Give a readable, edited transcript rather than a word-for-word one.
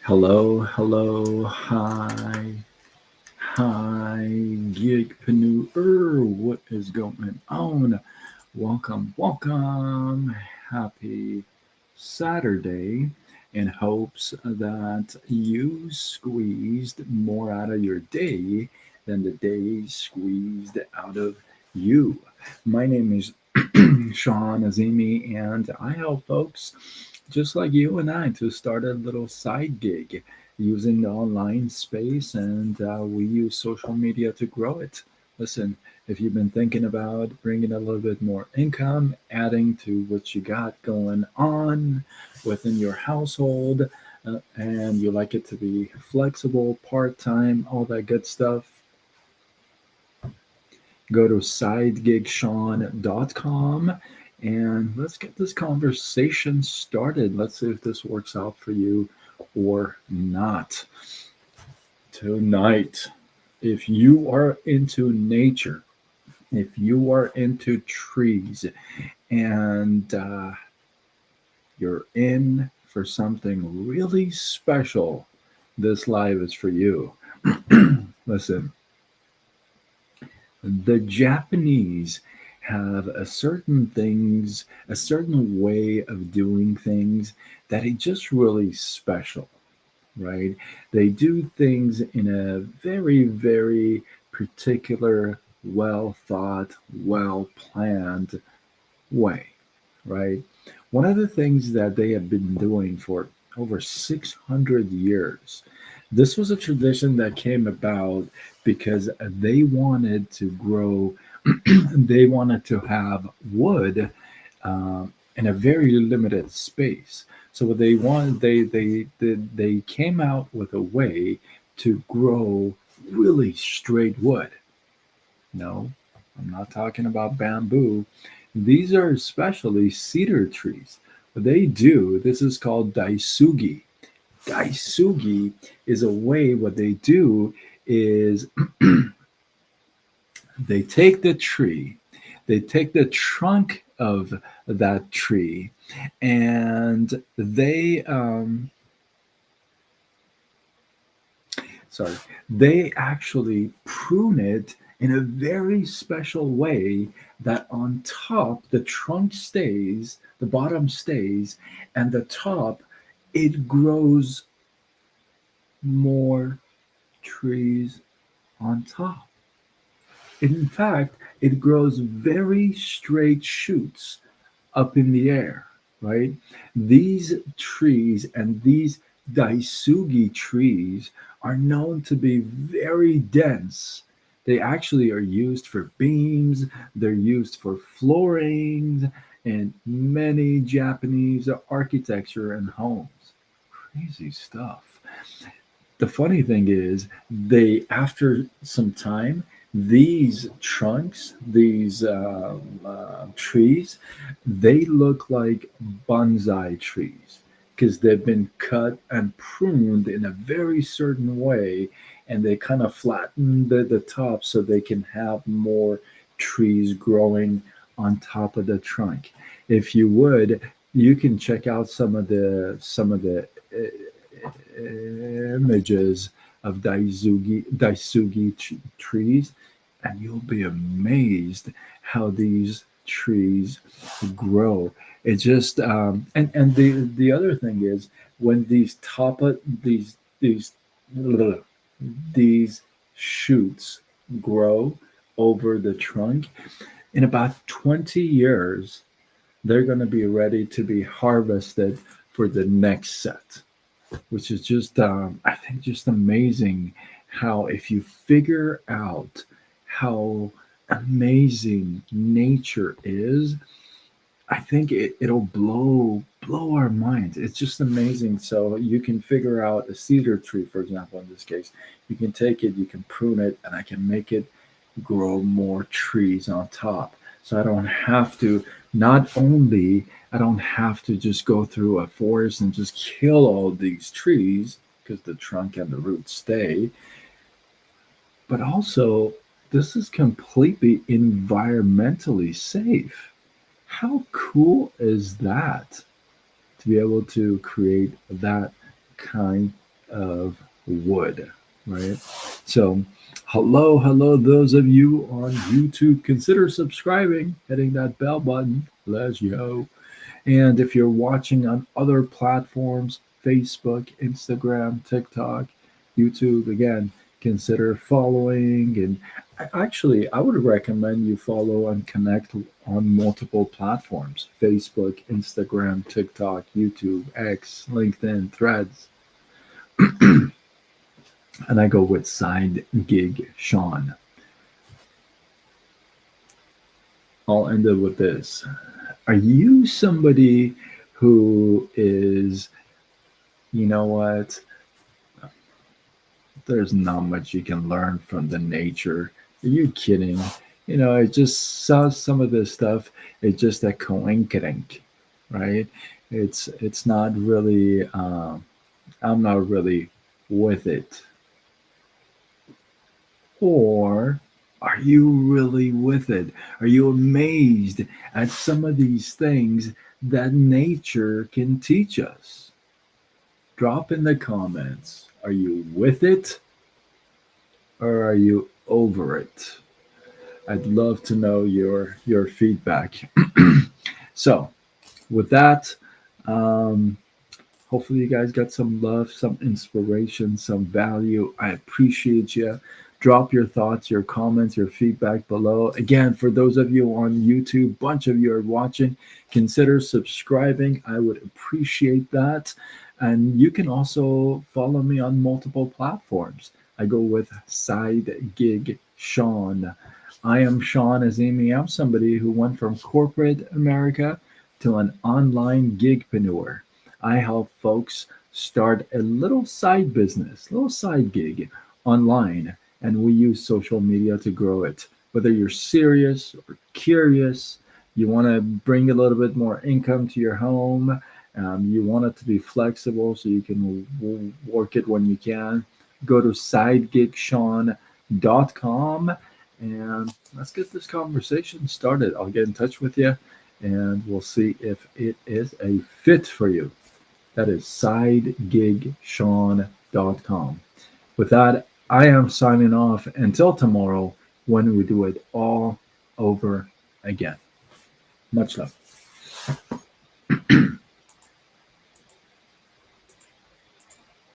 Hello, hello, hi, gigpreneur. What is going on? Welcome. Happy Saturday. In hopes that you squeezed more out of your day than the day squeezed out of you. My name is Sean Azimi, and I help folks just like you and I to start a little side gig using the online space, and we use social media to grow it. Listen, if you've been thinking about bringing a little bit more income, adding to what you got going on within your household, and you like it to be flexible, part time, all that good stuff, go to sidegigshawn.com and let's get this conversation started. Let's see if this works out for you or not. Tonight, if you are into nature, if you are into trees, and you're in for something really special, this live is for you. Listen, the Japanese have a certain way of doing things that is just really special, right? They do things in a very, very particular, well thought, well planned way, right? One of the things that they have been doing for over 600 years, this was a tradition that came about because they wanted to grow, they wanted to have wood in a very limited space. So what they wanted, they came out with a way to grow really straight wood. No, I'm not talking about bamboo. These are especially cedar trees. What they do, this is called daisugi. Daisugi is a way, what they do is they take the tree, they take the trunk of that tree, and sorry, they actually prune it in a very special way that on top the trunk stays, the bottom stays, and the top it grows more trees on top. In fact, it grows very straight shoots up in the air, right? These trees and these daisugi trees are known to be very dense. They actually are used for beams, they're used for flooring, and many Japanese architecture and homes. Crazy stuff. The funny thing is, they after some time, these trunks, these trees, they look like bonsai trees because they've been cut and pruned in a very certain way, and they kind of flatten the top so they can have more trees growing on top of the trunk. If you would, you can check out some of the images of daisugi trees, and you'll be amazed how these trees grow. It just and the other thing is when these top of these these shoots grow over the trunk in about 20 years, they're going to be ready to be harvested for the next set, which is just I think just amazing how if you figure out how amazing nature is, I think it'll blow our minds. It's just amazing. So you can figure out a cedar tree, for example, in this case, you can take it, you can prune it, and I can make it grow more trees on top. So I don't have to, not only I don't have to just go through a forest and just kill all these trees because the trunk and the roots stay, but also this is completely environmentally safe. How cool is that to be able to create that kind of wood, right? So, hello, those of you on YouTube, consider subscribing, hitting that bell button. Let's go. And if you're watching on other platforms, Facebook, Instagram, TikTok, YouTube, again, consider following. And actually, I would recommend you follow and connect on multiple platforms: Facebook, Instagram, TikTok, YouTube, X, LinkedIn, Threads. And I go with Side Gig Sean. I'll end it with this. Are you somebody who is, you know what, there's not much you can learn from the nature? Are you kidding? It just some of this stuff. It's just a coinkydink, right? It's not really. I'm not really with it. Or are you really with it? Are you amazed at some of these things that nature can teach us? Drop in the comments. Are you with it or are you over it? I'd love to know your feedback. So, with that, um, hopefully, you guys got some love, some inspiration, some value. I appreciate you. Drop your thoughts, your comments, your feedback below. Again, for those of you on YouTube, bunch of you are watching, consider subscribing. I would appreciate that. And you can also follow me on multiple platforms. I go with Side Gig Sean. I am Sean Azimi. I'm somebody who went from corporate America to an online gigpreneur. I help folks start a little side business, little side gig online, and we use social media to grow it. Whether you're serious or curious, you want to bring a little bit more income to your home, you want it to be flexible so you can work it when you can, go to sidegigshawn.com and let's get this conversation started. I'll get in touch with you and we'll see if it is a fit for you. That is sidegigshawn.com. With that, I am signing off until tomorrow when we do it all over again. Much love.